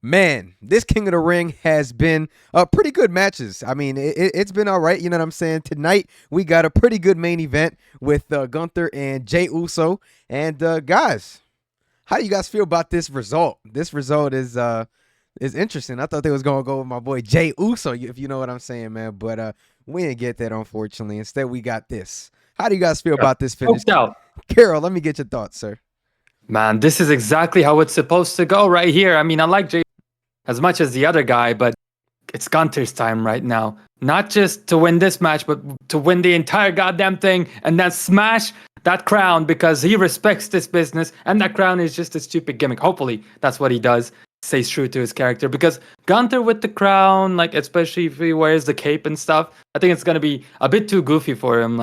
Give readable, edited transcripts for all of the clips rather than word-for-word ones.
Man, this King of the Ring has been pretty good matches. I mean, it's been all right. You know what I'm saying? Tonight, we got a pretty good main event with Gunther and Jey Uso. And guys, how do you guys feel about this result? This result is interesting. I thought they was going to go with my boy Jey Uso, if you know what I'm saying, man. But we didn't get that, unfortunately. Instead, we got this. How do you guys feel about this finish? Carol, let me get your thoughts, sir. Man, this is exactly how it's supposed to go right here. I mean, I like Jey as much as the other guy, but it's Gunther's time right now. Not just to win this match, but to win the entire goddamn thing and then smash that crown because he respects this business and that crown is just a stupid gimmick. Hopefully, that's what he does. Stays true to his character because Gunther with the crown, like especially if he wears the cape and stuff, I think it's gonna be a bit too goofy for him.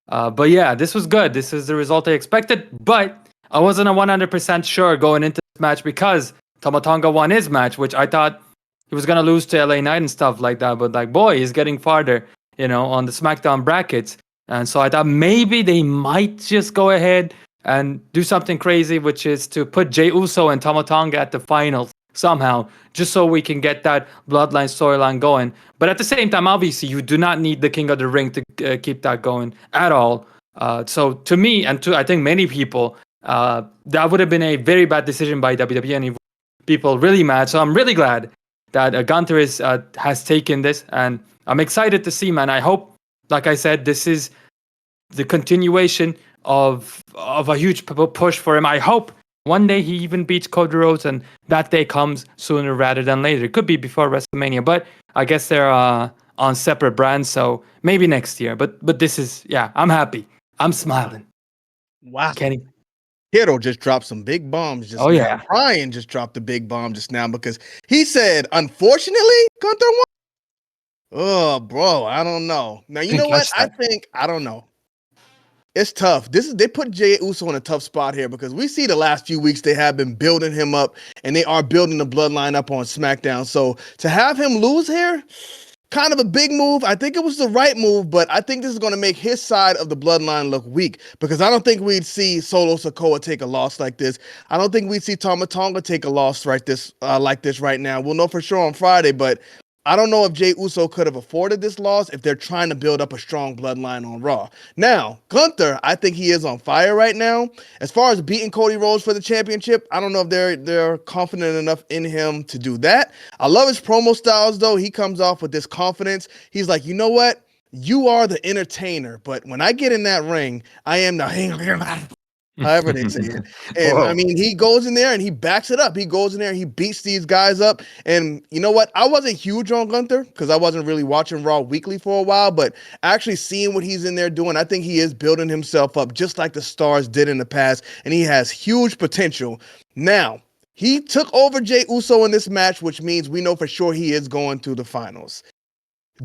But yeah, this was good. This is the result I expected, but I wasn't 100% sure going into this match because Tama Tonga won his match, which I thought he was gonna lose to LA Knight and stuff like that. But like, boy, he's getting farther, on the SmackDown brackets. And so I thought maybe they might just go ahead and do something crazy, which is to put Jey Uso and Tama Tonga at the finals somehow, just so we can get that Bloodline storyline going. But at the same time, obviously, you do not need the King of the Ring to keep that going at all. So to me, and to I think many people, that would have been a very bad decision by WWE, and people really mad. So I'm really glad that Gunther has taken this, and I'm excited to see, man. I hope, like I said, this is the continuation of a huge push for him. I hope one day he even beats Cody Rhodes, and that day comes sooner rather than later. It could be before WrestleMania, but I guess they're on separate brands, so maybe next year. But this is, I'm happy. I'm smiling. Wow. Kenny. Hero just dropped some big bombs just now. Yeah. Brian just dropped a big bomb just now because he said, unfortunately, Gunther won. Oh, bro, I don't know. Now, you know what? I don't know. It's tough. They put Jey Uso in a tough spot here because we see the last few weeks they have been building him up and they are building the bloodline up on SmackDown. So to have him lose here, kind of a big move. I think it was the right move, but I think this is going to make his side of the bloodline look weak because I don't think we'd see Solo Sikoa take a loss like this. I don't think we'd see Tama Tonga take a loss like this right now. We'll know for sure on Friday, but I don't know if Jey Uso could have afforded this loss if they're trying to build up a strong bloodline on Raw. Now, Gunther, I think he is on fire right now. As far as beating Cody Rhodes for the championship, I don't know if they're confident enough in him to do that. I love his promo styles, though. He comes off with this confidence. He's like, you know what? You are the entertainer, but when I get in that ring, I am the however they say it. And I mean, he goes in there and he backs it up. He goes in there and he beats these guys up. And you know what? I wasn't huge on Gunther because I wasn't really watching Raw weekly for a while, but actually seeing what he's in there doing, I think he is building himself up just like the stars did in the past. And he has huge potential. Now, he took over Jey Uso in this match, which means we know for sure he is going to the finals.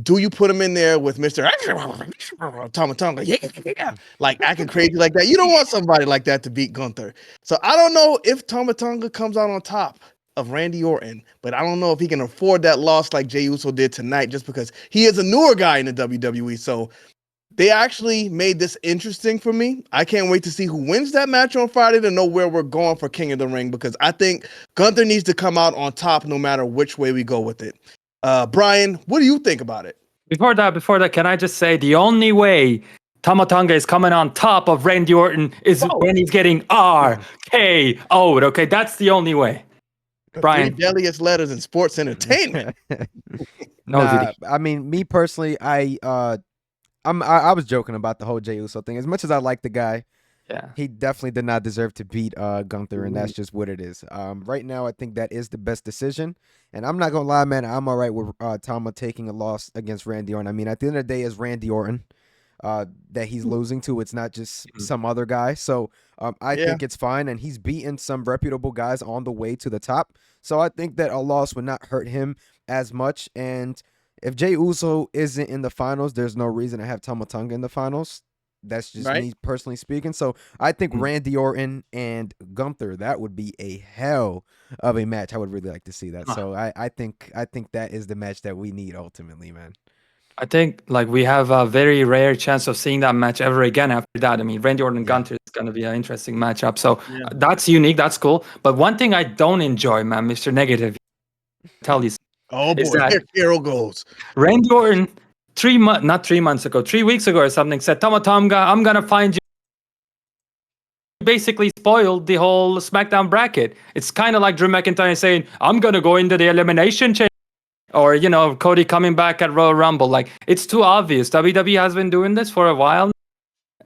Do you put him in there with Mr. Tama Tonga? Yeah. Like acting crazy like that. You don't want somebody like that to beat Gunther. So I don't know if Tama Tonga comes out on top of Randy Orton, but I don't know if he can afford that loss like Jey Uso did tonight just because he is a newer guy in the WWE. So they actually made this interesting for me. I can't wait to see who wins that match on Friday to know where we're going for King of the Ring because I think Gunther needs to come out on top no matter which way we go with it. Brian, what do you think about it? Before that, can I just say the only way Tama Tonga is coming on top of Randy Orton is when he's getting RKO'd. Okay, that's the only way. Brian, three deadliest letters in sports entertainment. I mean, me personally, I was joking about the whole Jey Uso thing. As much as I like the guy, he definitely did not deserve to beat Gunther, and that's just what it is. Right now, I think that is the best decision. And I'm not going to lie, man, I'm all right with Tama taking a loss against Randy Orton. I mean, at the end of the day, it's Randy Orton that he's losing to. It's not just some other guy. So I think it's fine. And he's beaten some reputable guys on the way to the top. So I think that a loss would not hurt him as much. And if Jey Uso isn't in the finals, there's no reason to have Tama Tonga in the finals. That's just me personally speaking. So I think Randy Orton and Gunther, that would be a hell of a match. I would really like to see that. So I think that is the match that we need ultimately, man. I think we have a very rare chance of seeing that match ever again after that. I mean, Randy Orton and Gunther is going to be an interesting matchup. So that's unique. That's cool. But one thing I don't enjoy, man, Mr. Negative, tell you. Oh is boy, that here Carol goes. Randy Orton 3 months ago, 3 weeks ago or something, said, Tonga, I'm gonna find you. Basically spoiled the whole SmackDown bracket. It's kind of like Drew McIntyre saying, I'm gonna go into the elimination chamber. Or, Cody coming back at Royal Rumble. Like, it's too obvious. WWE has been doing this for a while,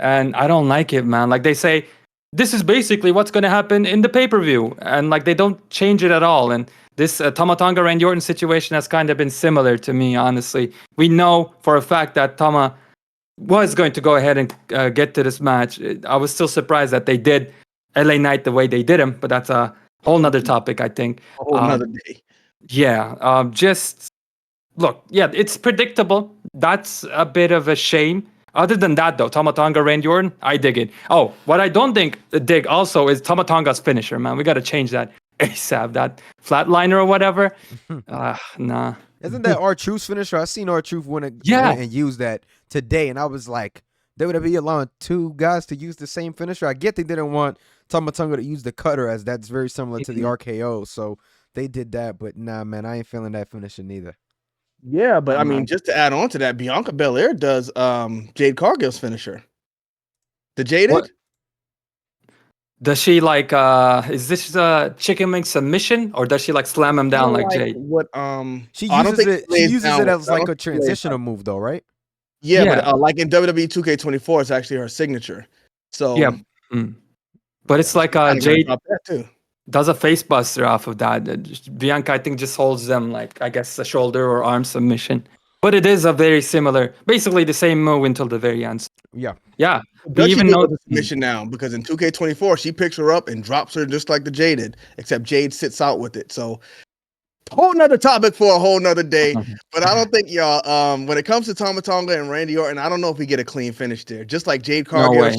and I don't like it, man. Like, they say, this is basically what's going to happen in the pay-per-view, and, like, they don't change it at all. And this Tama Tonga Randy Orton situation has kind of been similar to me, honestly. We know for a fact that Tama was going to go ahead and get to this match. I was still surprised that they did LA Knight the way they did him, but that's a whole nother topic, I think. A whole nother day. Yeah, just look, yeah, it's predictable. That's a bit of a shame. Other than that, though, Tama Tonga, Randy Orton, I dig it. Oh, what I don't dig also is Tama Tonga's finisher, man. We got to change that ASAP. That flatliner or whatever. Nah. Isn't that R-Truth's finisher? I seen R-Truth went and use that today, and I was like, WWE allowing two guys to use the same finisher. I get they didn't want Tama Tonga to use the cutter, as that's very similar to the RKO, so they did that, but nah, man, I ain't feeling that finisher neither. Yeah, but I mean, just to add on to that, Bianca Belair does Jade Cargill's finisher. The Jaded? What? Does she like is this a chicken wing submission, or does she like slam him down like Jade? What she uses it as like a transitional move though, right? Yeah. But like in WWE 2K24, it's actually her signature. So yeah. But it's like Jade too. Does a face buster off of that. Bianca, I think, just holds them like, I guess, a shoulder or arm submission. But it is a very similar, basically the same move until the very end. Yeah. Yeah. Does she do the submission now? Because in 2K24, she picks her up and drops her just like the Jaded, except Jade sits out with it. So whole nother topic for a whole nother day. But I don't think y'all, when it comes to Tama Tonga and Randy Orton, I don't know if we get a clean finish there. Just like Jade Cargill,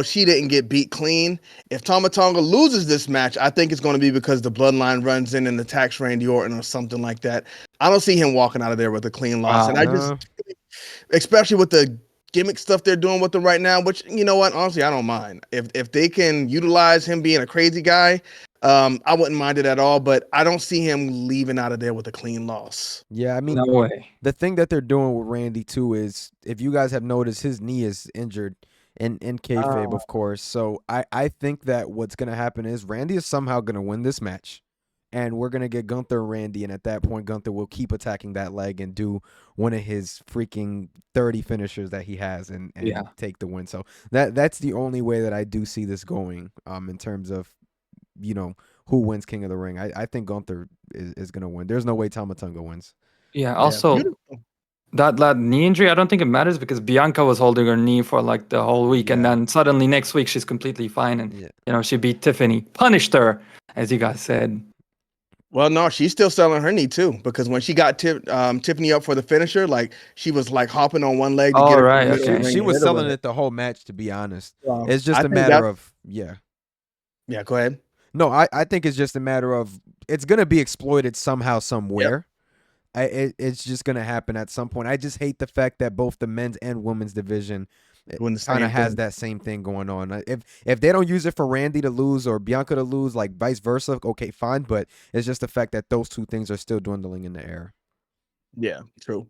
she didn't get beat clean. If Tama Tonga loses this match, I think it's going to be because the Bloodline runs in and attacks Randy Orton or something like that. I don't see him walking out of there with a clean loss. And I just, especially with the gimmick stuff they're doing with him right now, which, you know what, honestly, I don't mind. If they can utilize him being a crazy guy, I wouldn't mind it at all, but I don't see him leaving out of there with a clean loss. Yeah, I mean, no way. The thing that they're doing with Randy too is, if you guys have noticed, his knee is injured in kayfabe, of course. So I think that what's gonna happen is Randy is somehow gonna win this match, and we're gonna get Gunther and Randy, and at that point, Gunther will keep attacking that leg and do one of his freaking 30 finishers that he has and take the win. So that's the only way that I do see this going. In terms of, who wins King of the Ring. I think Gunther is going to win. There's no way Tama Tonga wins. Yeah, also, that knee injury, I don't think it matters because Bianca was holding her knee for like the whole week. And then suddenly next week, she's completely fine. And, she beat Tiffany, punished her, as you guys said. Well, no, she's still selling her knee too, because when she got Tiffany up for the finisher, like she was like hopping on one leg to get her. Right. She was selling it the whole match, to be honest. It's just a matter of, Yeah, go ahead. No, I think it's just a matter of, it's going to be exploited somehow, somewhere. Yep. It's just going to happen at some point. I just hate the fact that both the men's and women's division kind of has that same thing going on. If they don't use it for Randy to lose or Bianca to lose, like vice versa, okay, fine. But it's just the fact that those two things are still dwindling in the air. Yeah, true.